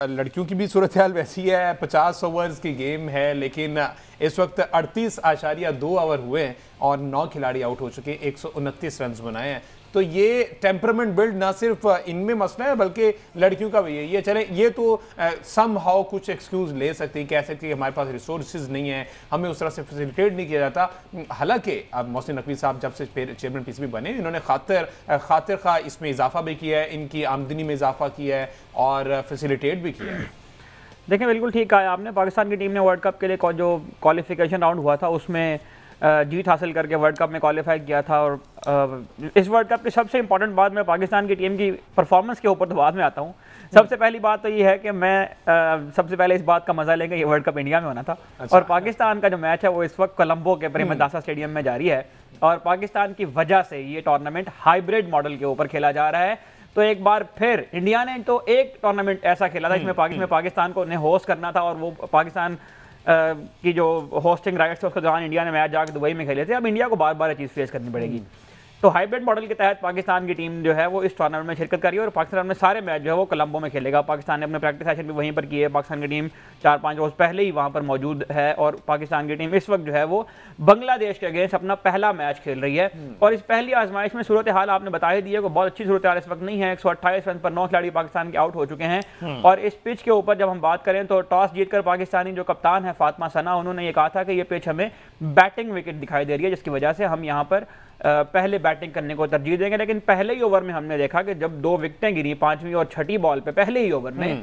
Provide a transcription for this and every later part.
لڑکیوں کی بھی صورتحال ویسی ہے، 50 اوورز کی گیم ہے لیکن اس وقت 38.2 اوور ہوئے ہیں اور 9 کھلاڑی آؤٹ ہو چکے، 129 رنز بنائے ہیں۔ تو یہ ٹیمپرمنٹ بلڈ نہ صرف ان میں مسئلہ ہے بلکہ لڑکیوں کا بھی ہے۔ یہ چلیں، یہ تو سم ہاؤ کچھ ایکسکیوز لے سکتے ہیں، کہہ سکتے ہیں کہ ہمارے پاس ریسورسز نہیں ہیں، ہمیں اس طرح سے فیسیلیٹیٹ نہیں کیا جاتا۔ حالانکہ اب محسن نقوی صاحب جب سے چیئرمین پی سی بی بنے، انہوں نے خاطر خواہ اس میں اضافہ بھی کیا ہے، ان کی آمدنی میں اضافہ کیا ہے اور فیسیلیٹیٹ بھی کیا ہے۔ دیکھیں بالکل ٹھیک کہا آپ نے، پاکستان کی ٹیم نے ورلڈ کپ کے لیے جو کوالیفیکیشن راؤنڈ ہوا تھا اس میں جیت حاصل کر کے ورلڈ کپ میں کوالیفائی کیا تھا، اور اس ورلڈ کپ کی سب سے امپورٹنٹ بات، میں پاکستان کی ٹیم کی پرفارمنس کے اوپر تو بعد میں آتا ہوں۔ سب سے پہلی بات تو یہ ہے کہ میں سب سے پہلے اس بات کا مزہ لیں گے، یہ ورلڈ کپ انڈیا میں ہونا تھا، اور پاکستان کا جو میچ ہے وہ اس وقت کولمبو کے پریمداسا اسٹیڈیم میں جاری ہے، اور پاکستان کی وجہ سے یہ ٹورنامنٹ ہائیبریڈ ماڈل کے اوپر کھیلا جا رہا ہے۔ تو ایک بار پھر انڈیا نے تو ایک ٹورنامنٹ ایسا کھیلا تھا جس میں پاکستان کو انہیں ہوسٹ کرنا تھا، اور وہ پاکستان کی جو ہوسٹنگ رائٹس تھے اس کے دوران انڈیا نے میچ جا کے دبئی میں کھیلے تھے۔ اب انڈیا کو بار بار یہ چیز فیس کرنی پڑے گی۔ تو ہائیبریڈ ماڈل کے تحت پاکستان کی ٹیم جو ہے وہ اس ٹورنامنٹ میں شرکت کر رہی ہے، اور پاکستان میں سارے میچ جو ہے وہ کولمبو میں کھیلے گا۔ پاکستان نے اپنے پریکٹس سیشن بھی وہیں پر کیے، پاکستان کی ٹیم 4-5 روز پہلے ہی وہاں پر موجود ہے، اور پاکستان کی ٹیم اس وقت جو ہے وہ بنگلہ دیش کے اگینسٹ اپنا پہلا میچ کھیل رہی ہے، اور اس پہلی آزمائش میں صورتحال آپ نے بتا ہی دی ہے کہ بہت اچھی صورتحال اس وقت نہیں ہے۔ 128 رن پر 9 کھلاڑی پاکستان کے آؤٹ ہو چکے ہیں، اور اس پچ کے اوپر جب ہم بات کریں تو ٹاس جیت کر پاکستانی جو کپتان ہے فاطمہ ثنا، انہوں نے یہ کہا تھا کہ یہ پچ ہمیں بیٹنگ وکٹ دکھائی دے رہی ہے، جس کی وجہ سے ہم یہاں پر پہلے بیٹنگ کرنے کو ترجیح دیں گے۔ لیکن پہلے ہی اوور میں ہم نے دیکھا کہ جب 2 وکٹیں گری 5ویں اور 6ٹھی بال پہ پہلے ہی اوور میں،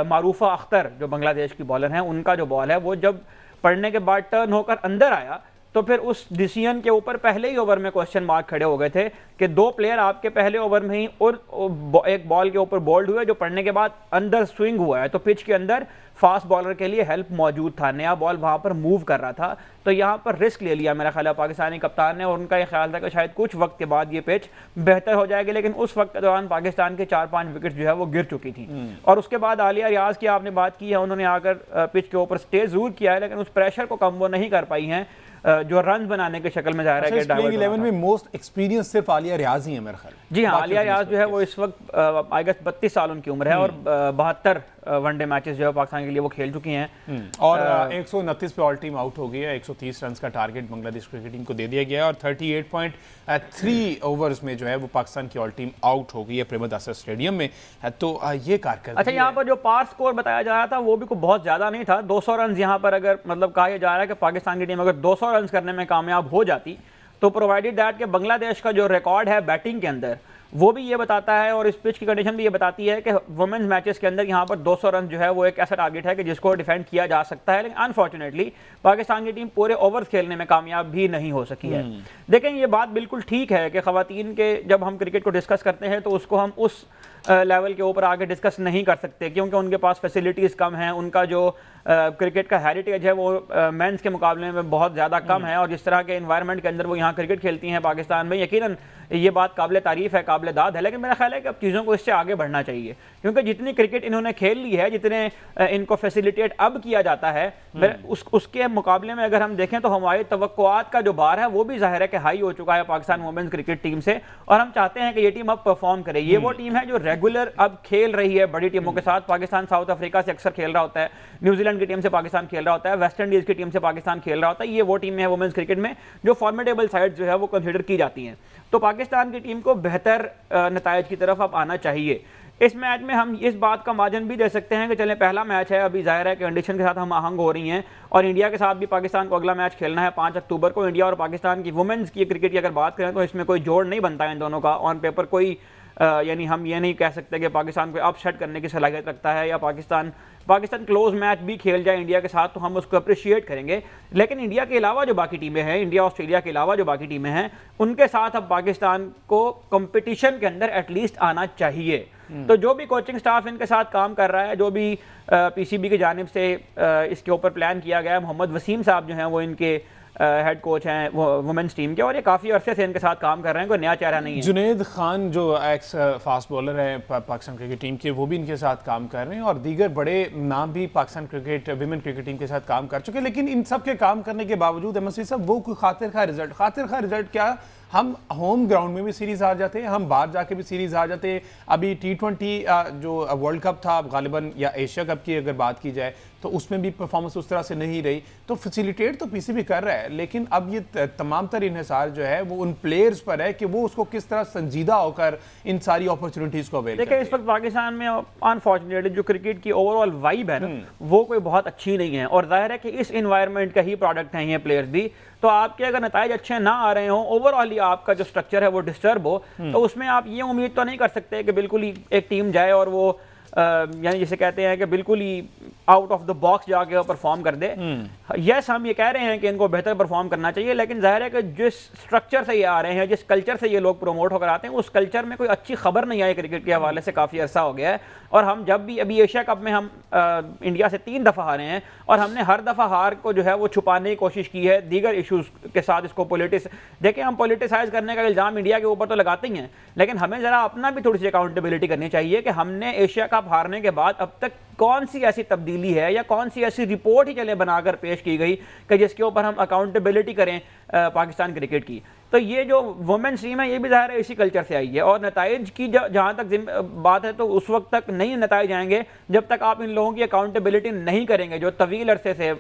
معروفہ اختر جو بنگلہ دیش کی بالر ہیں، ان کا جو بال ہے وہ جب پڑنے کے بعد ٹرن ہو کر اندر آیا تو پھر اس ڈیسیژن کے اوپر پہلے ہی اوور میں کوسچن مارک کھڑے ہو گئے تھے کہ 2 پلیئر آپ کے پہلے اوور میں ہی اور ایک بال کے اوپر بولڈ ہوئے جو پڑنے کے بعد اندر سوئنگ ہوا ہے، تو پچ کے اندر فاسٹ بالر کے لیے ہیلپ موجود تھا، نیا بال وہاں پر موو کر رہا تھا، تو یہاں پر رسک لے لیا میرا خیال ہے پاکستانی کپتان نے، اور ان کا یہ خیال تھا کہ شاید کچھ وقت کے بعد یہ پچ بہتر ہو جائے گی، لیکن اس وقت کے دوران پاکستان کے 4-5 وکٹ جو ہے وہ گر چکی تھی۔ اور اس کے بعد عالیہ ریاض کی آپ نے بات کی ہے، انہوں نے آ کر پچ کے اوپر سٹے ضرور کیا ہے، لیکن اس پریشر کو کم وہ نہیں کر پائی ہیں جو رنز بنانے کی شکل میں ظاہر ہے کہ پلینگ 11 میں موسٹ ایکسپیرینس صرف عالیہ ریاض ہی ہے میرا خیال۔ جی ہاں، عالیہ ریاض جو ہے وہ اس وقت آئی گیس 32 سال ان کی عمر ہے، اور 72 ون ڈے میچز جو ہے پاکستان کے لیے وہ کھیل چکی ہیں، اور 129 پہ آل ٹیم آؤٹ ہو گئی ہے۔ 130 رنز کا ٹارگٹ بنگلہ دیش کرکٹ ٹیم کو دے دیا گیا ہے، اور 38.3 اوورز میں جو ہے وہ پاکستان کی آل ٹیم آؤٹ ہو گئی ہے پریمداسا اسٹیڈیم میں۔ تو یہ کارکردگی، اچھا یہاں پر جو پار سکور بتایا جا رہا تھا وہ بھی کوئی بہت زیادہ نہیں تھا، 200 رنز یہاں پر اگر مطلب کہا جا رہا ہے کہ پاکستان کی ٹیم اگر 200 رنز کرنے میں کامیاب ہو جاتی تو پرووائڈیڈ دیٹ کہ بنگلہ دیش کا جو ریکارڈ ہے بیٹنگ کے اندر وہ بھی یہ بتاتا ہے، اور اس پچ کی کنڈیشن بھی یہ بتاتی ہے کہ وومنز میچز کے اندر یہاں پر 200 رن جو ہے وہ ایک ایسا ٹارگٹ ہے کہ جس کو ڈیفینڈ کیا جا سکتا ہے، لیکن انفارچونیٹلی پاکستان کی ٹیم پورے اوورز کھیلنے میں کامیاب بھی نہیں ہو سکی ہے۔ دیکھیں یہ بات بالکل ٹھیک ہے کہ خواتین کے جب ہم کرکٹ کو ڈسکس کرتے ہیں تو اس کو ہم اس لیول کے اوپر آگے ڈسکس نہیں کر سکتے، کیونکہ ان کے پاس فیسیلیٹیز کم ہیں، ان کا جو کرکٹ کا ہیریٹیج ہے وہ مینز کے مقابلے میں بہت زیادہ کم ہے، اور جس طرح کے انوائرمنٹ کے اندر وہ یہاں کرکٹ کھیلتی ہیں پاکستان میں، یقیناً یہ بات قابل تعریف ہے، قابل داد ہے، لیکن میرا خیال ہے کہ اب چیزوں کو اس سے آگے بڑھنا چاہیے، کیونکہ جتنی کرکٹ انہوں نے کھیل لی ہے، جتنے ان کو فیسیلیٹیٹ اب کیا جاتا ہے، اس کے مقابلے میں اگر ہم دیکھیں تو ہماری توقعات کا جو بار ہے وہ بھی ظاہر ہے کہ ہائی ہو چکا ہے پاکستان وومنز کرکٹ ٹیم سے، اور ہم چاہتے ہیں کہ یہ ٹیم اب پرفارم کرے۔ یہ وہ ٹیم ہے جو ریگولر اب کھیل رہی ہے بڑی ٹیموں کے ساتھ، پاکستان ساؤتھ افریقہ سے اکثر کھیل رہا ہوتا ہے، نیوزی لینڈ کی ٹیم سے پاکستان کھیل رہا ہوتا ہے، ویسٹ انڈیز کی ٹیم سے پاکستان کھیل رہا ہوتا ہے، یہ وہ ٹیم ہے وومنز کرکٹ میں جو فارمیڈیبل سائڈ جو ہے وہ کنسیڈر کی جاتی ہیں۔ تو پاکستان کی ٹیم کو بہتر نتائج کی طرف اب آنا چاہیے۔ اس میچ میں ہم اس بات کا مارجن بھی دے سکتے ہیں کہ چلیں پہلا میچ ہے، ابھی ظاہر ہے کہ کنڈیشن کے ساتھ ہم آہنگ ہو رہی ہیں، اور انڈیا کے ساتھ بھی پاکستان کو اگلا میچ کھیلنا ہے 5 اکتوبر کو۔ انڈیا اور پاکستان کی وومنز کی کرکٹ کی اگر بات کریں تو اس میں کوئی جوڑ نہیں بنتا ہے ان دونوں کا، آن پیپر کوئی یعنی ہم یہ نہیں کہہ سکتے کہ پاکستان کو اپ سیٹ کرنے کی صلاحیت رکھتا ہے، یا پاکستان کلوز میچ بھی کھیل جائے انڈیا کے ساتھ تو ہم اس کو اپریشیٹ کریں گے، لیکن انڈیا کے علاوہ جو باقی ٹیمیں ہیں، انڈیا آسٹریلیا کے علاوہ جو باقی ٹیمیں ہیں، ان کے ساتھ اب پاکستان کو کمپٹیشن کے اندر ایٹ لیسٹ آنا چاہیے۔ تو جو بھی کوچنگ سٹاف ان کے ساتھ کام کر رہا ہے، جو بھی پی سی بی کی جانب سے اس کے اوپر پلان کیا گیا ہے، محمد وسیم صاحب جو ہیں وہ ان کے ہیڈ کوچ ہیں وومنز ٹیم کے، اور یہ کافی عرصے سے ان کے ساتھ کام کر رہے ہیں، کوئی نیا چہرہ نہیں ہے۔ جنید خان جو ایکس فاسٹ بولر ہیں پاکستان کرکٹ ٹیم کے، وہ بھی ان کے ساتھ کام کر رہے ہیں، اور دیگر بڑے نام بھی Pakistan cricket women cricket team کے ساتھ کام کر چکے، لیکن ان سب کے کام کرنے کے باوجود احمد صاحب وہ کوئی خاطر خواہ رزلٹ کیا ہم ہوم گراؤنڈ میں بھی سیریز ہار جاتے ہیں, ہم باہر جا کے بھی سیریز ہار جاتے ہیں. ابھی T20 جو ورلڈ کپ تھا غالباً, یا ایشیا کپ کی اگر بات کی جائے تو اس میں بھی پرفارمنس اس طرح سے نہیں رہی. تو فیسیلیٹیٹ تو پی سی بی کر رہا ہے, لیکن اب یہ تمام تر انحصار جو ہے وہ ان پلیئرز پر ہے کہ وہ اس کو کس طرح سنجیدہ ہو کر ان ساری اپرچونٹیز کو اویل کریں. دیکھیں اس وقت پاکستان میں انفارچونیٹلی جو کرکٹ کی اوور آل وائب ہے نا وہ کوئی بہت اچھی نہیں ہے, اور ظاہر ہے کہ اس انوائرمنٹ کا ہی پروڈکٹ ہیں یہ پلیئرز بھی. تو آپ کے اگر نتائج اچھے نہ آ رہے ہوں, اوور آل ہی آپ کا جو سٹرکچر ہے وہ ڈسٹرب ہو, تو اس میں آپ یہ امید تو نہیں کر سکتے کہ بالکل ہی ایک ٹیم جائے اور وہ یعنی جسے کہتے ہیں کہ بالکل ہی آؤٹ آف دا باکس جا کے پرفارم کر دے. یس ہم یہ کہہ رہے ہیں کہ ان کو بہتر پرفارم کرنا چاہیے, لیکن ظاہر ہے کہ جس سٹرکچر سے یہ آ رہے ہیں, جس کلچر سے یہ لوگ پروموٹ ہو کر آتے ہیں, اس کلچر میں کوئی اچھی خبر نہیں آئی کرکٹ کے حوالے سے کافی عرصہ ہو گیا ہے. اور ہم جب بھی ابھی ایشیا کپ میں ہم انڈیا سے 3 دفعہ ہارے ہیں, اور ہم نے ہر دفعہ ہار کو جو ہے وہ چھپانے کی کوشش کی ہے دیگر ایشوز کے ساتھ. اس کو دیکھیں ہم پولیٹیسائز کرنے کا الزام انڈیا کے اوپر تو لگاتے ہی ہیں, لیکن ہمیں ذرا اپنا بھی تھوڑی سی اکاؤنٹیبلٹی کرنی چاہیے کہ ہم نے ایشیا کپ ہارنے کے بعد اب تک کون سی ایسی تبدیلی ہے یا کون سی ایسی رپورٹ ہی چلے بنا کر پیش کی گئی کہ جس کے اوپر ہم اکاؤنٹیبلٹی کریں پاکستان کرکٹ کی. تو یہ جو وومنس ٹیم ہے یہ بھی ظاہر ہے اسی کلچر سے آئی ہے, اور نتائج کی جہاں تک بات ہے تو اس وقت تک نہیں نتائج آئیں گے جب تک آپ ان لوگوں کی اکاؤنٹیبلٹی نہیں کریں گے جو طویل عرصے سے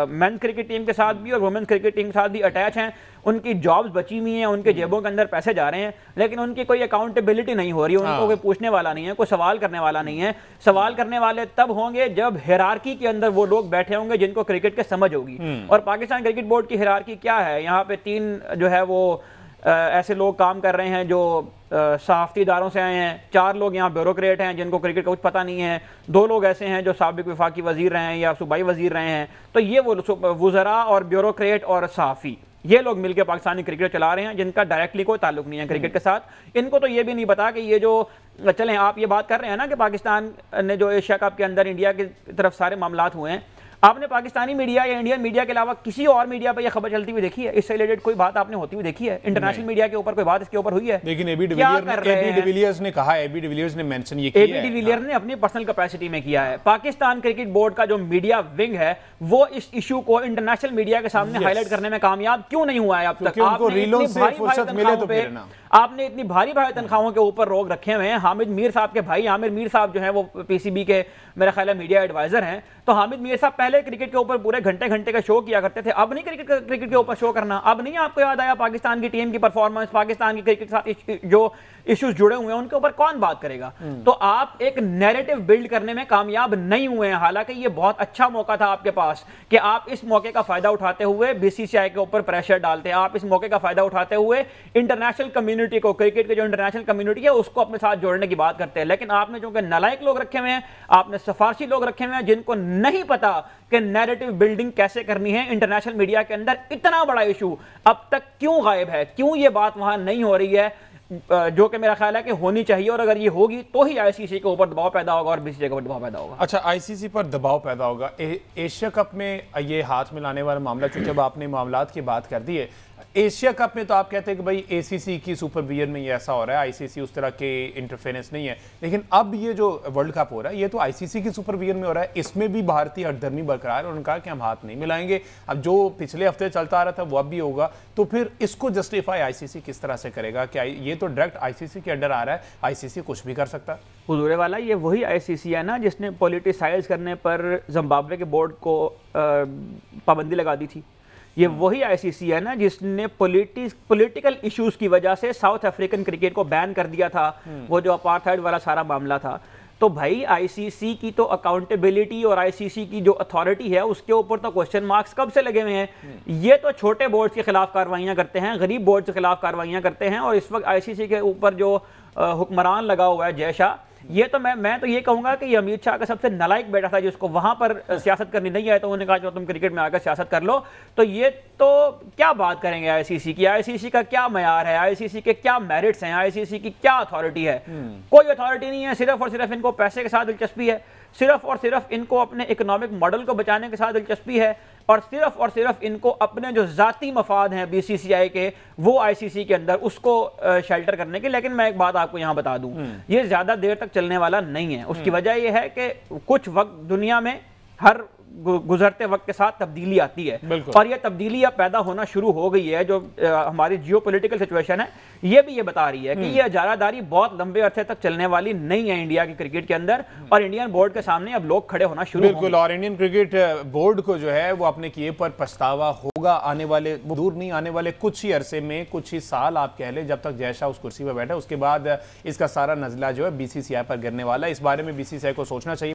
مینس کرکٹ ٹیم کے ساتھ بھی اور وومنس کرکٹ ٹیم کے ساتھ بھی اٹیچ ہیں. ان کی جابز بچی ہوئی ہیں, ان کے جیبوں کے اندر پیسے جا رہے ہیں, لیکن ان کی کوئی اکاؤنٹیبلٹی نہیں ہو رہی, ان کو کوئی پوچھنے والا نہیں ہے, کوئی سوال کرنے والا نہیں ہے. سوال کرنے والے تب ہوں گے جب ہیرارکی کے اندر وہ لوگ بیٹھے ہوں گے جن کو کرکٹ کے سمجھ ہوگی. اور پاکستان کرکٹ بورڈ کی ہیرارکی کیا ہے؟ یہاں پہ 3 جو ہے وہ ایسے لوگ کام کر رہے ہیں جو صحافتی اداروں سے آئے ہیں, 4 لوگ یہاں بیوروکریٹ ہیں جن کو کرکٹ کا کچھ پتہ نہیں ہے, 2 لوگ ایسے ہیں جو سابق وفاقی وزیر رہے ہیں یا صوبائی وزیر رہے ہیں. تو یہ وہ وزراء اور بیوروکریٹ اور صحافی یہ لوگ مل کے پاکستانی کرکٹ چلا رہے ہیں جن کا ڈائریکٹلی کوئی تعلق نہیں ہے کرکٹ کے ساتھ. ان کو تو یہ بھی نہیں پتا کہ یہ جو چلیں آپ یہ بات کر رہے ہیں نا کہ پاکستان نے جو ایشیا کپ کے اندر انڈیا کی طرف سارے معاملات ہوئے ہیں, آپ نے پاکستانی میڈیا یا انڈین میڈیا کے علاوہ کسی اور میڈیا پہ یہ خبر چلتی ہوئی دیکھی ہے؟ اس سے ریلیٹڈ کوئی بات آپ نے ہوتی ہوئی دیکھی ہے؟ انٹرنیشنل میڈیا کے اوپر کوئی بات اس کے اوپر ہوئی ہے؟ لیکن اے بی ڈیویلیئرز نے کہا ہے, اے بی ڈیویلیئرز نے مینشن یہ کیا ہے, اے بی ڈیویلیئر نے اپنی پرسنل کیپیسٹی میں کیا ہے. پاکستان کرکٹ بورڈ کا جو میڈیا ونگ ہے وہ اس ایشو کو انٹرنیشنل میڈیا کے سامنے ہائی لائٹ کرنے میں کامیاب کیوں نہیں ہوا ہے اب تک؟ آپ نے اتنی بھاری تنخواہوں کے اوپر روک رکھے ہوئے ہیں. حامد میر صاحب کے بھائی عامر میر صاحب جو ہیں وہ پی سی بی کے میرا خیال ہے میڈیا ایڈوائزر ہیں. تو حامد میر صاحب پہلے کرکٹ کے اوپر پورے گھنٹے کا شو کیا کرتے تھے, اب نہیں کرکٹ کے اوپر شو کرنا. اب نہیں آپ کو یاد آیا پاکستان کی ٹیم کی پرفارمنس, پاکستان کی کرکٹ کے ساتھ جو ایشوز جڑے ہوئے ہیں ان کے اوپر کون بات کرے گا؟ تو آپ ایک نیریٹو بلڈ کرنے میں کامیاب نہیں ہوئے ہیں. حالانکہ یہ بہت اچھا موقع تھا آپ کے پاس کہ آپ اس موقع کا فائدہ اٹھاتے ہوئے بی سی سی آئی کے اوپر پریشر ڈالتے ہیں, آپ اس موقع کا فائدہ اٹھاتے ہوئے انٹرنیشنل کمیونٹی کو, کرکٹ کے جو انٹرنیشنل کمیونٹی ہے اس کو اپنے ساتھ جوڑنے کی بات کرتے ہیں. لیکن آپ نے چونکہ نالائق لوگ رکھے ہوئے ہیں, آپ نے سفارشی لوگ رکھے ہوئے ہیں جن کو نہیں پتا کہ نیریٹو بلڈنگ کیسے کرنی ہے. انٹرنیشنل میڈیا کے اندر اتنا بڑا ایشو اب تک کیوں غائب ہے, کیوں یہ بات وہاں نہیں ہو رہی ہے جو کہ میرا خیال ہے کہ ہونی چاہیے, اور اگر یہ ہوگی تو ہی آئی سی سی کے اوپر دباؤ پیدا ہوگا اور بی سی سی کے اوپر دباؤ پیدا ہوگا. اچھا, آئی سی سی پر دباؤ پیدا ہوگا. ایشیا کپ میں یہ ہاتھ ملانے والا معاملہ, چونکہ اب آپ نے معاملات کی بات کر دی ہے, ایشیا کپ میں تو آپ کہتے ہیں کہ بھائی اے سی سی کی سپرویژن میں یہ ایسا ہو رہا ہے, آئی سی سی اس طرح کے انٹرفیرنس نہیں ہے. لیکن اب یہ جو ورلڈ کپ ہو رہا ہے یہ تو آئی سی سی کی سپرویژن میں ہو رہا ہے, اس میں بھی بھارتی ہٹدھرمی برقرار ہے. انہوں نے کہا کہ ہم ہاتھ نہیں ملائیں گے. اب جو پچھلے ہفتے چلتا آ رہا تھا وہ اب بھی ہوگا, تو پھر اس کو جسٹیفائی آئی سی سی کس طرح سے کرے گا کہ یہ تو ڈائریکٹ آئی سی سی کے انڈر آ رہا ہے, آئی سی سی کچھ بھی کر سکتا ہے؟ حضور والا یہ وہی آئی سی سی ہے نا جس نے پولیٹیسائز کرنے پر زمبابوے کے بورڈ کو پابندی لگا دی تھی. یہ وہی آئی سی سی ہے نا جس نے پولیٹیکل ایشوز کی وجہ سے ساؤتھ افریقن کرکٹ کو بین کر دیا تھا, وہ جو اپارتھائڈ والا سارا معاملہ تھا. تو بھائی آئی سی سی کی تو اکاؤنٹیبلٹی اور آئی سی سی کی جو اتھارٹی ہے اس کے اوپر تو کوسچن مارکس کب سے لگے ہوئے ہیں. یہ تو چھوٹے بورڈ کے خلاف کارروائیاں کرتے ہیں, غریب بورڈ کے خلاف کارروائیاں کرتے ہیں, اور اس وقت آئی سی سی کے اوپر جو حکمران لگا ہوا ہے جے شاہ, یہ تو میں تو یہ کہوں گا کہ یہ امت شاہ کا سب سے نالائق بیٹا تھا جس کو وہاں پر سیاست کرنی نہیں آئے تو انہوں نے کہا جو تم کرکٹ میں آ کر سیاست کر لو. تو یہ تو کیا بات کریں گے آئی سی سی کی, آئی سی سی کا کیا معیار ہے, آئی سی سی کے کیا میرٹس ہیں, آئی سی سی کی کیا اتھارٹی ہے؟ کوئی اتھارٹی نہیں ہے. صرف اور صرف ان کو پیسے کے ساتھ دلچسپی ہے, صرف اور صرف ان کو اپنے اکنامک ماڈل کو بچانے کے ساتھ دلچسپی ہے, اور صرف ان کو اپنے جو ذاتی مفاد ہیں بی سی سی آئی کے وہ آئی سی سی کے اندر اس کو شیلٹر کرنے کے. لیکن میں ایک بات آپ کو یہاں بتا دوں, یہ زیادہ دیر تک چلنے والا نہیں ہے. اس کی وجہ یہ ہے کہ کچھ وقت دنیا میں ہر گزرتے وقت کے ساتھ تبدیلی آتی ہے، اور یہ تبدیلی اب پیدا ہونا شروع ہو گئی ہے. جو ہماری جیو پولیٹیکل سچویشن ہے یہ بھی یہ بتا رہی ہے کہ یہ اجارہ داری بہت لمبے عرصے تک چلنے والی نہیں ہے انڈیا کی کرکٹ کے اندر، اور انڈین بورڈ کے سامنے اب لوگ کھڑے ہونا شروع بالکل. اور انڈین کرکٹ بورڈ کو جو ہے وہ اپنے کیے پر پچھتاوا ہوگا آنے والے، دور نہیں، آنے والے کچھ ہی عرصے میں، کچھ ہی سال آپ کہہ لیں، جب تک جے شاہ اس کرسی پر بیٹھا. اس کے بعد اس کا سارا نزلہ جو ہے بی سی سی آئی پر گرنے والا ہے. اس بارے میں بی سی سی آئی کو سوچنا چاہیے.